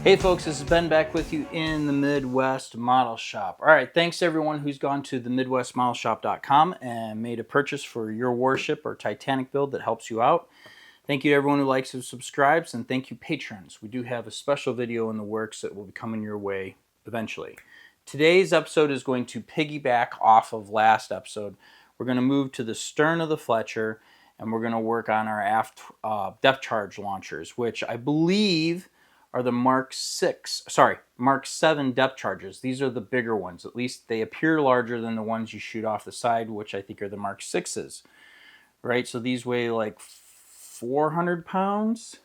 Hey folks, this is Ben back with you in the Midwest Model Shop. All right, thanks to everyone who's gone to the MidwestModelShop.com and made a purchase for your warship or Titanic build that helps you out. Thank you to everyone who likes and subscribes, and thank you patrons. We do have a special video in the works that will be coming your way eventually. Today's episode is going to piggyback off of last episode. We're going to move to the stern of the Fletcher, and we're going to work on our aft depth charge launchers, which I believe are the Mark 7 depth charges. These are the bigger ones. At least they appear larger than the ones you shoot off the side, which I think are the Mark 6s. Right? So these weigh like 400 pounds.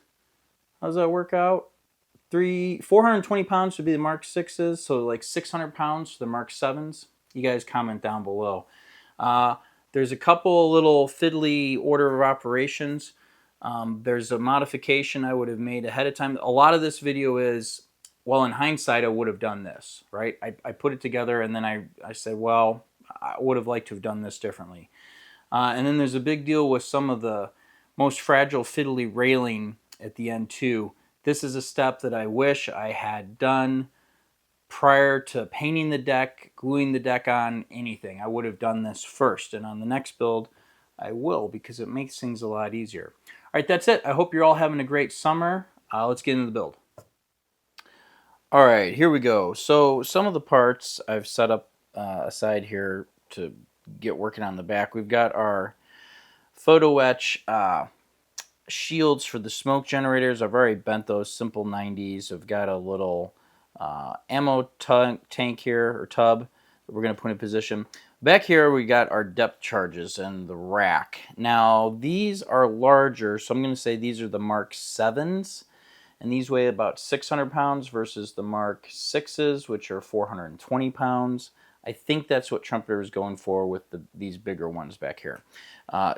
How does that work out? 420 pounds would be the Mark 6s, so like 600 pounds for the Mark 7s. You guys comment down below. There's a couple little fiddly order of operations. There's a modification I would have made ahead of time. A lot of this video is, well, in hindsight, I would have done this, right? I put it together and then I said, well, I would have liked to have done this differently. And then there's a big deal with some of the most fragile fiddly railing at the end too. This is a step that I wish I had done prior to painting the deck, gluing the deck on, anything. I would have done this first, and on the next build I will, because it makes things a lot easier. All right, that's it. I hope you're all having a great summer. Let's get into the build. All right, here we go. So some of the parts I've set up aside here to get working on the back. We've got our photo etch shields for the smoke generators. I've already bent those, simple 90s. I've got a little ammo tank here, or tub, that we're going to put in position. Back here we got our depth charges and the rack. Now these are larger, so I'm going to say these are the Mark 7s, and these weigh about 600 pounds versus the Mark 6s, which are 420 pounds. I think that's what Trumpeter is going for with these bigger ones back here.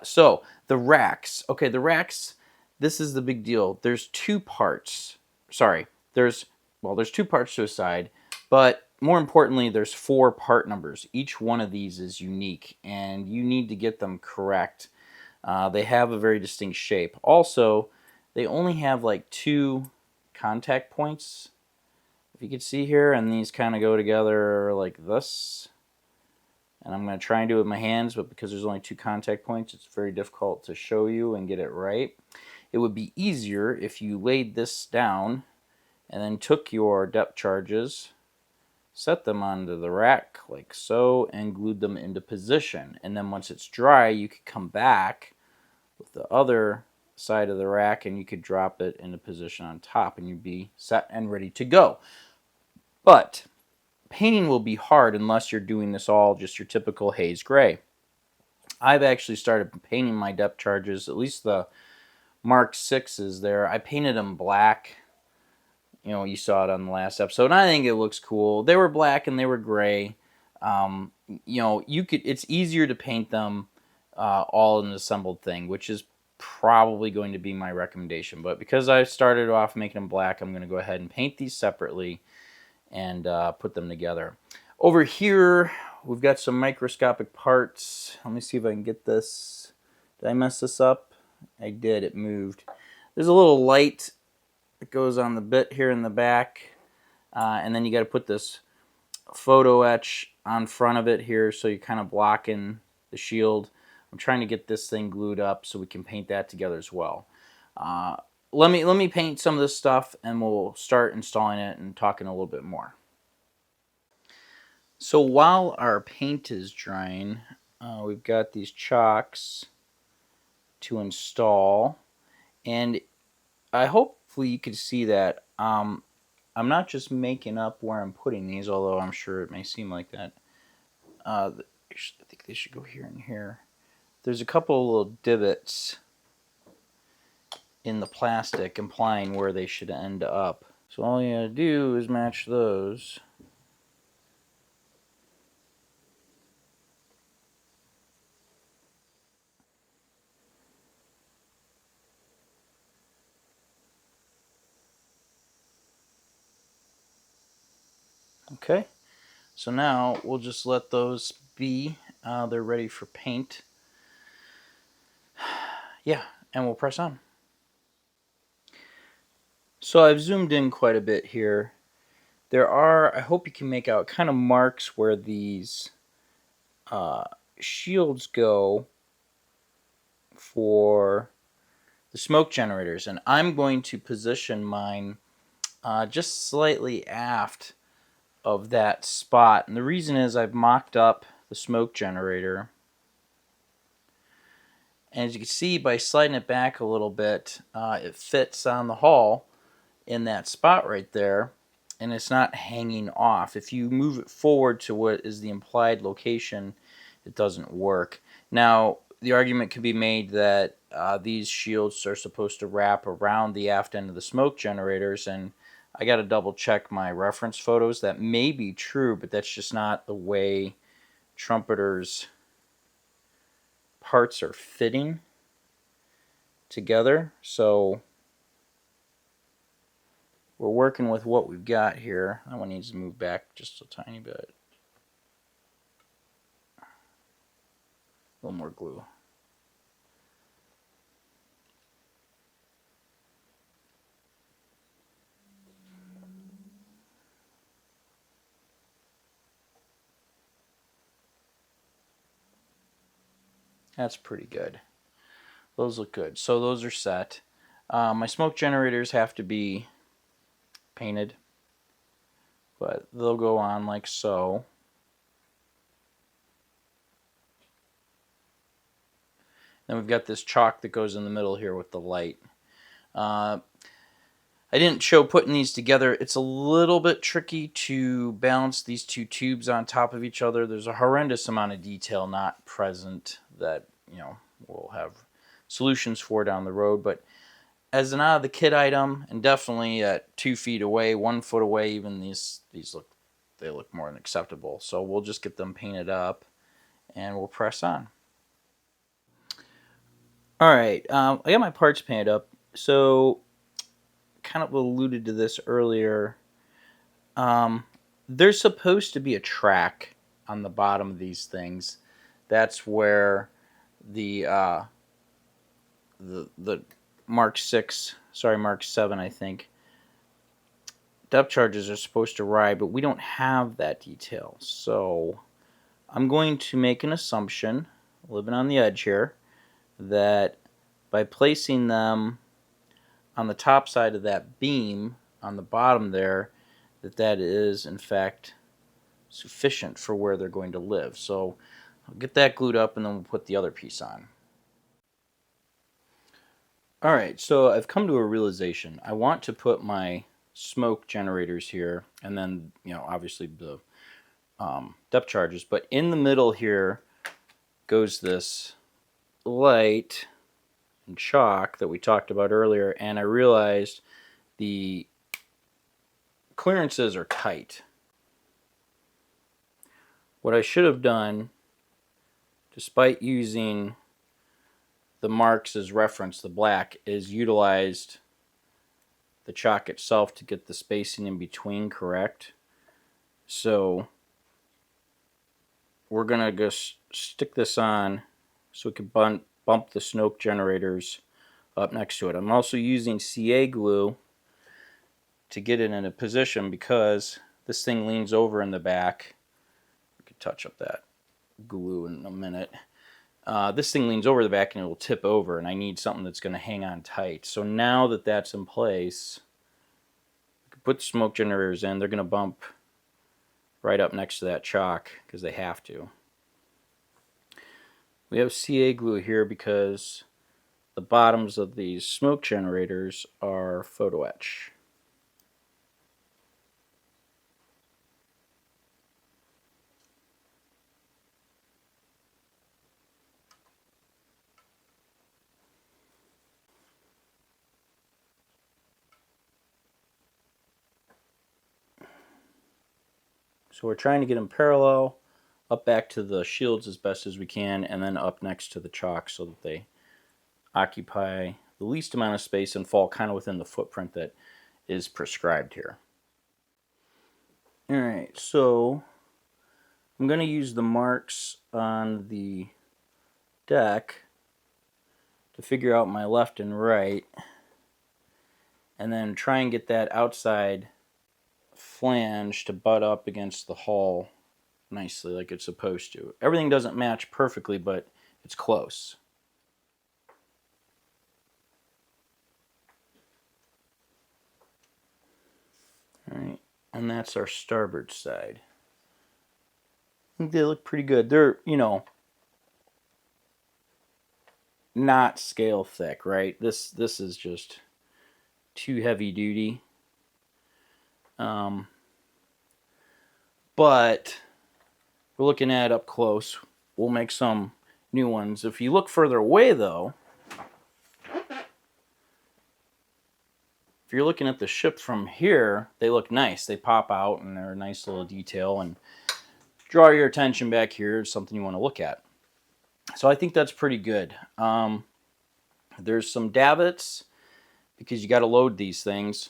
So the racks. Okay, the racks, this is the big deal. There's two parts. Sorry, there's two parts to a side, but more importantly, there's 4 part numbers. Each one of these is unique, and you need to get them correct. They have a very distinct shape. Also, they only have like 2 contact points, if you can see here, and these kind of go together like this. And I'm going to try and do it with my hands, but because there's only 2 contact points, it's very difficult to show you and get it right. It would be easier if you laid this down and then took your depth charges, set them onto the rack like so, and glued them into position. And then once it's dry, you could come back with the other side of the rack and you could drop it into position on top, and you'd be set and ready to go. But painting will be hard unless you're doing this all just your typical haze gray. I've actually started painting my depth charges, at least the Mark 6s there. I painted them black. You know, you saw it on the last episode, and I think it looks cool. They were black and they were gray. You know, it's easier to paint them all in an assembled thing, which is probably going to be my recommendation. But because I started off making them black, I'm going to go ahead and paint these separately and put them together. Over here, we've got some microscopic parts. Let me see if I can get this. Did I mess this up? I did. It moved. There's a little light that goes on the bit here in the back, and then you got to put this photo etch on front of it here, so you're kind of blocking the shield. I'm trying to get this thing glued up so we can paint that together as well. Let me paint some of this stuff, and we'll start installing it and talking a little bit more. So while our paint is drying, we've got these chocks to install, and hopefully you can see that I'm not just making up where I'm putting these, although I'm sure it may seem like that. I think they should go here and here. There's a couple of little divots in the plastic implying where they should end up. So all you gotta do is match those. Okay, so now we'll just let those be. They're ready for paint. Yeah, and we'll press on. So I've zoomed in quite a bit here. There are, I hope you can make out, kind of marks where these uh, shields go for the smoke generators, and I'm going to position mine just slightly aft of that spot. And the reason is I've mocked up the smoke generator, and as you can see by sliding it back a little bit, it fits on the hull in that spot right there, and it's not hanging off. If you move it forward to what is the implied location, it doesn't work. Now, the argument could be made that these shields are supposed to wrap around the aft end of the smoke generators, and I got to double check my reference photos. That may be true, but that's just not the way trumpeters' parts are fitting together. So we're working with what we've got here. That one needs to move back just a tiny bit. A little more glue. That's pretty good. Those look good. So those are set. My smoke generators have to be painted, but they'll go on like so. Then we've got this chalk that goes in the middle here with the light. I didn't show putting these together. It's a little bit tricky to balance these two tubes on top of each other. There's a horrendous amount of detail not present that, we'll have solutions for down the road. But as an out of the kit item, and definitely at 2 feet away, 1 foot away, even these look more than acceptable. So we'll just get them painted up and we'll press on. All right, I got my parts painted up. So kind of alluded to this earlier. There's supposed to be a track on the bottom of these things. That's where the Mark 7, I think, depth charges are supposed to ride, but we don't have that detail. So I'm going to make an assumption, living on the edge here, that by placing them on the top side of that beam on the bottom there, that is in fact sufficient for where they're going to live. So I'll get that glued up and then we'll put the other piece on. All right, so I've come to a realization. I want to put my smoke generators here, and then, obviously the depth charges, but in the middle here goes this light and chalk that we talked about earlier, and I realized the clearances are tight. What I should have done, despite using the marks as reference, the black, is utilized the chalk itself to get the spacing in between correct. So we're going to just stick this on so we can bump the smoke generators up next to it. I'm also using CA glue to get it in a position because this thing leans over in the back. We could touch up that glue in a minute. This thing leans over the back and it will tip over, and I need something that's going to hang on tight. So now that that's in place, we can put the smoke generators in. They're going to bump right up next to that chalk because they have to. We have CA glue here because the bottoms of these smoke generators are photo etch. So we're trying to get them parallel, up back to the shields as best as we can, and then up next to the chalk so that they occupy the least amount of space and fall kind of within the footprint that is prescribed here. Alright, so I'm going to use the marks on the deck to figure out my left and right. and then try and get that outside flange to butt up against the hull nicely like it's supposed to. Everything doesn't match perfectly, but it's close. All right, and that's our starboard side. I think they look pretty good. They're, you know, not scale thick, right? This is just too heavy duty. But we're looking at it up close. We'll make some new ones. If you look further away, though, if you're looking at the ship from here, they look nice. They pop out, and they're a nice little detail, and draw your attention back here is something you want to look at. So I think that's pretty good. There's some davits, because you got to load these things.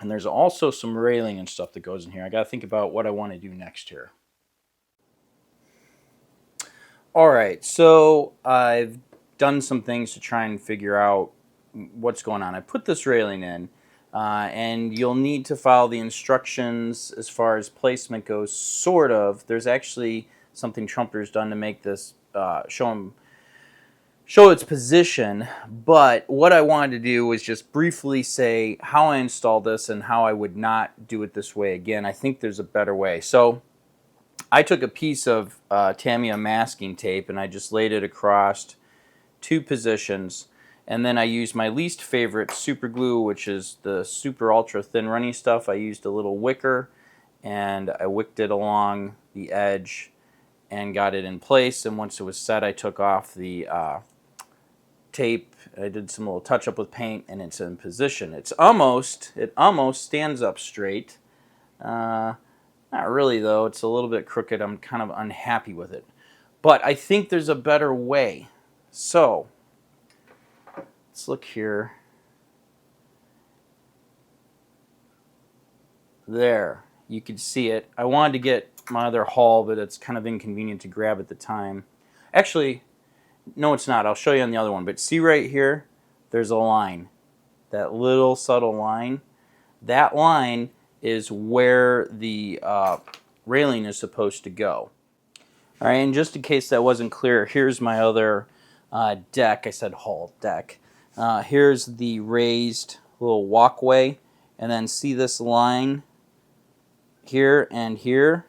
And there's also some railing and stuff that goes in here. I got to think about what I want to do next here. All right, so I've done some things to try and figure out what's going on. I put this railing in, and you'll need to follow the instructions as far as placement goes, sort of. There's actually something Trumper's done to make this show its position, but what I wanted to do was just briefly say how I installed this and how I would not do it this way again. I think there's a better way. So I took a piece of Tamiya masking tape and I just laid it across two positions, and then I used my least favorite super glue, which is the super ultra thin runny stuff. I used a little wicker and I wicked it along the edge and got it in place, and once it was set I took off the tape. I did some little touch up with paint, and it's in position. It almost stands up straight. Not really though. It's a little bit crooked. I'm kind of unhappy with it, but I think there's a better way. So let's look here. There, you can see it. I wanted to get my other haul, but it's kind of inconvenient to grab at the time. Actually, no, it's not. I'll show you on the other one. But see right here, there's a line. That little subtle line. That line is where the railing is supposed to go. All right, and just in case that wasn't clear, here's my other deck. I said hull, deck. Here's the raised little walkway. And then see this line here and here?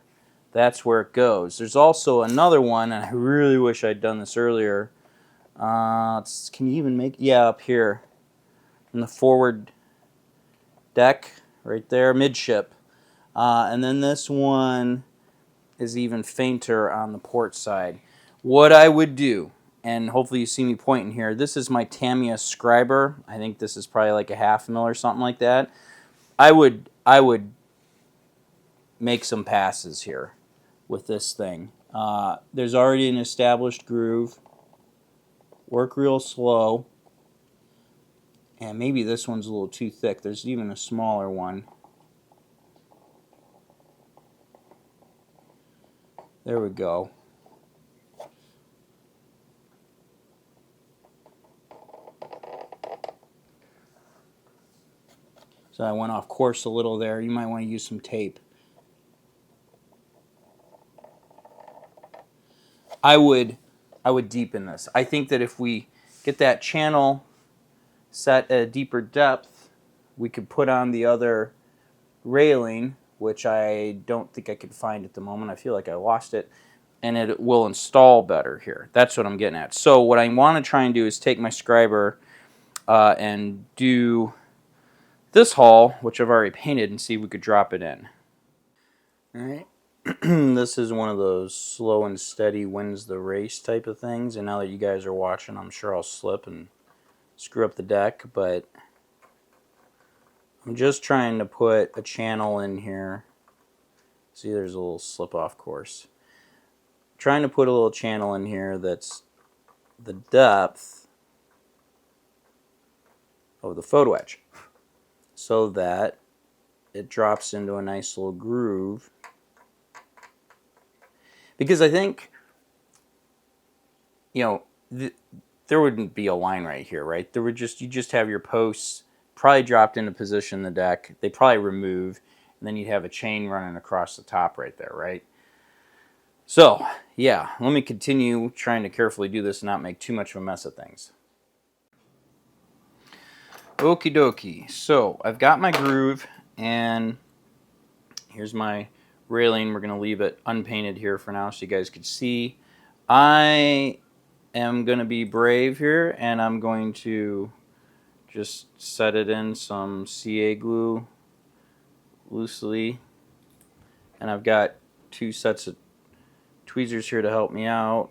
That's where it goes. There's also another one, and I really wish I'd done this earlier. Can you even make? Yeah, up here in the forward deck, right there, midship. And then this one is even fainter on the port side. What I would do, and hopefully you see me pointing here, this is my Tamiya scriber. I think this is probably like a 1/2 mil or something like that. I would make some passes here with this thing. There's already an established groove. Work real slow. And maybe this one's a little too thick. There's even a smaller one. There we go. So I went off course a little there. You might want to use some tape. I would deepen this. I think that if we get that channel set at a deeper depth, we could put on the other railing, which I don't think I could find at the moment. I feel like I lost it, and it will install better here. That's what I'm getting at. So what I want to try and do is take my scriber and do this hull, which I've already painted, and see if we could drop it in. All right. This is one of those slow and steady wins the race type of things, and now that you guys are watching, I'm sure I'll slip and screw up the deck, but I'm just trying to put a channel in here. See, there's a little slip off course. I'm trying to put a little channel in here that's the depth of the photo etch, so that it drops into a nice little groove. Because I think, you know, there wouldn't be a line right here, right? There would you just have your posts probably dropped into position the deck. They probably remove, and then you'd have a chain running across the top right there, right? So, yeah, let me continue trying to carefully do this and not make too much of a mess of things. Okie dokie. So, I've got my groove, and here's my railing. We're going to leave it unpainted here for now so you guys can see. I am going to be brave here, and I'm going to just set it in some CA glue loosely. And I've got 2 sets of tweezers here to help me out.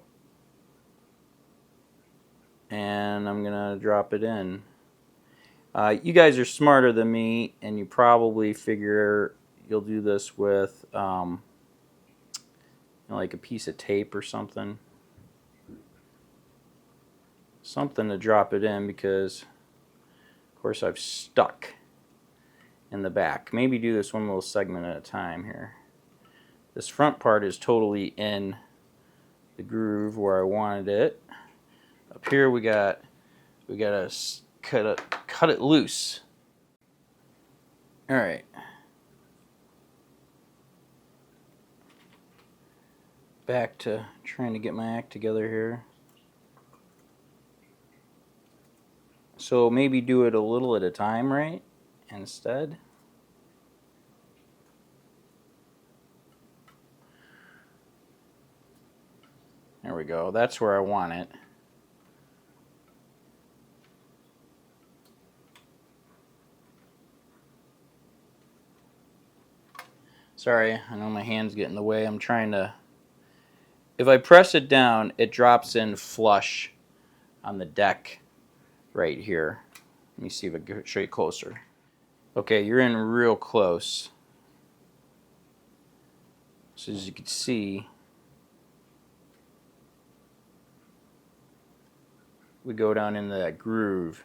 And I'm going to drop it in. You guys are smarter than me, and you probably figure you'll do this with like a piece of tape or something. Something to drop it in, because of course I've stuck in the back. Maybe do this one little segment at a time here. This front part is totally in the groove where I wanted it. Up here we gotta cut it loose. All right. Back to trying to get my act together here. So maybe do it a little at a time, right? Instead. There we go. That's where I want it. Sorry, I know my hand's getting in the way. I'm trying to... If I press it down, it drops in flush on the deck right here. Let me see if I can show you closer. Okay, you're in real close. So as you can see, we go down into that groove.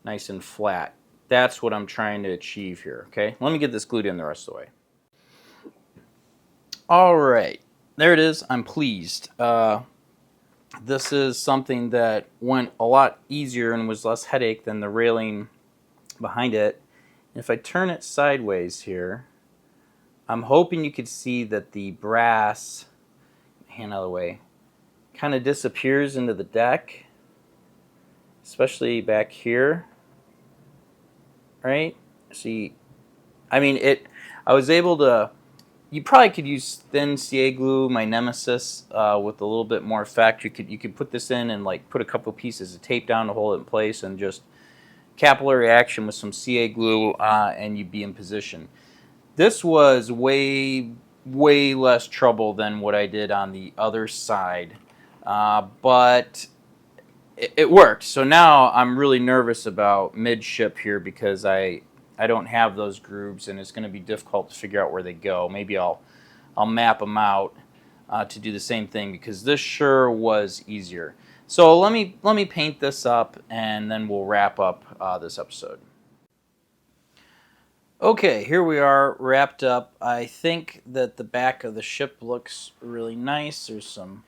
Nice and flat. That's what I'm trying to achieve here, okay? Let me get this glued in the rest of the way. All right, there it is. I'm pleased. This is something that went a lot easier and was less headache than the railing behind it. If I turn it sideways here, I'm hoping you could see that the brass, hand out of the way, kind of disappears into the deck, especially back here, right? See, I mean, I was able to, you probably could use thin CA glue, my nemesis, with a little bit more effect. You could put this in and like put a couple pieces of tape down to hold it in place and just capillary action with some CA glue, and you'd be in position. This was way less trouble than what I did on the other side, but it worked. So now I'm really nervous about midship here because I don't have those grooves, and it's going to be difficult to figure out where they go. Maybe I'll map them out to do the same thing, because this sure was easier. So let me paint this up, and then we'll wrap up this episode. Okay, here we are, wrapped up. I think that the back of the ship looks really nice. There's some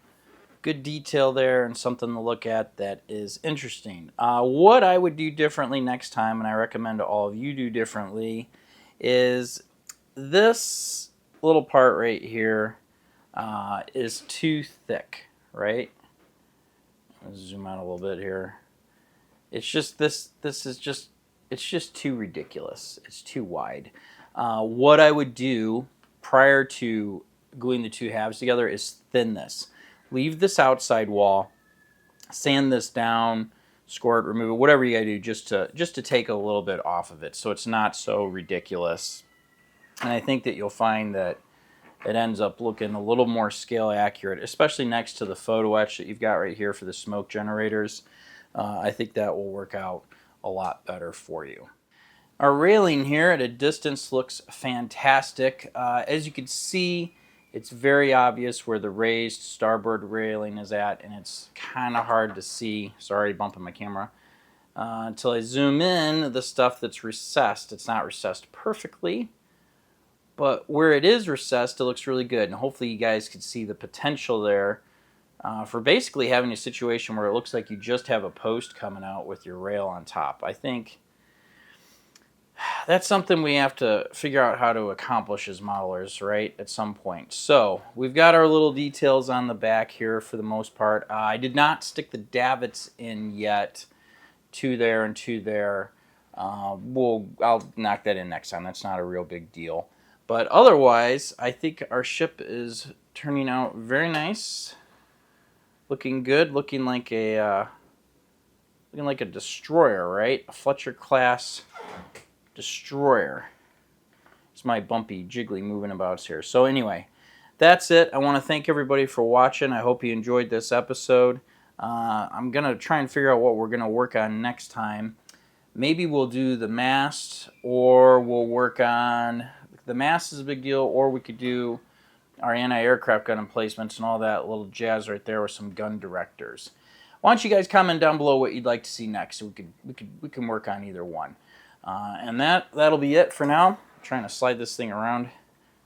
good detail there and something to look at that is interesting. What I would do differently next time, and I recommend to all of you do differently, is this little part right here is too thick, right? Let's zoom out a little bit here. It's just it's just too ridiculous. It's too wide. What I would do prior to gluing the two halves together is thin this. Leave this outside wall, sand this down, score it, remove it, whatever you gotta do just to take a little bit off of it so it's not so ridiculous. And I think that you'll find that it ends up looking a little more scale accurate, especially next to the photo etch that you've got right here for the smoke generators. I think that will work out a lot better for you. Our railing here at a distance looks fantastic. As you can see, it's very obvious where the raised starboard railing is at, and it's kind of hard to see. Sorry, bumping my camera. Until I zoom in, the stuff that's recessed, it's not recessed perfectly, but where it is recessed, it looks really good. And hopefully you guys can see the potential there for basically having a situation where it looks like you just have a post coming out with your rail on top. I think that's something we have to figure out how to accomplish as modelers, right, at some point. So we've got our little details on the back here for the most part. I did not stick the davits in yet to there and to there. I'll knock that in next time. That's not a real big deal. But otherwise, I think our ship is turning out very nice. Looking good, looking like a destroyer, right? A Fletcher class destroyer. It's my bumpy, jiggly moving abouts here. So anyway, that's it. I want to thank everybody for watching. I hope you enjoyed this episode. I'm going to try and figure out what we're going to work on next time. Maybe we'll do the mast, or we'll work on... The mast is a big deal, or we could do our anti-aircraft gun emplacements and all that little jazz right there with some gun directors. Why don't you guys comment down below what you'd like to see next, so we can work on either one. And that'll be it for now. I'm trying to slide this thing around,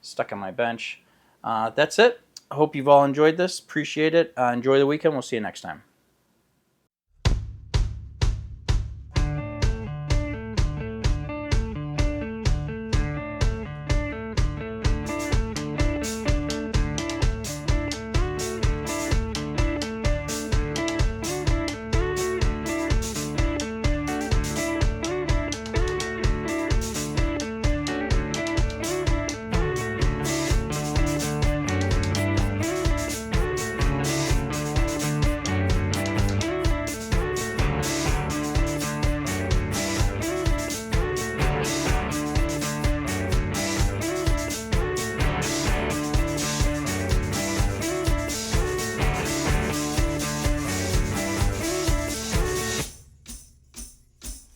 stuck on my bench. That's it. I hope you've all enjoyed this. Appreciate it. Enjoy the weekend. We'll see you next time.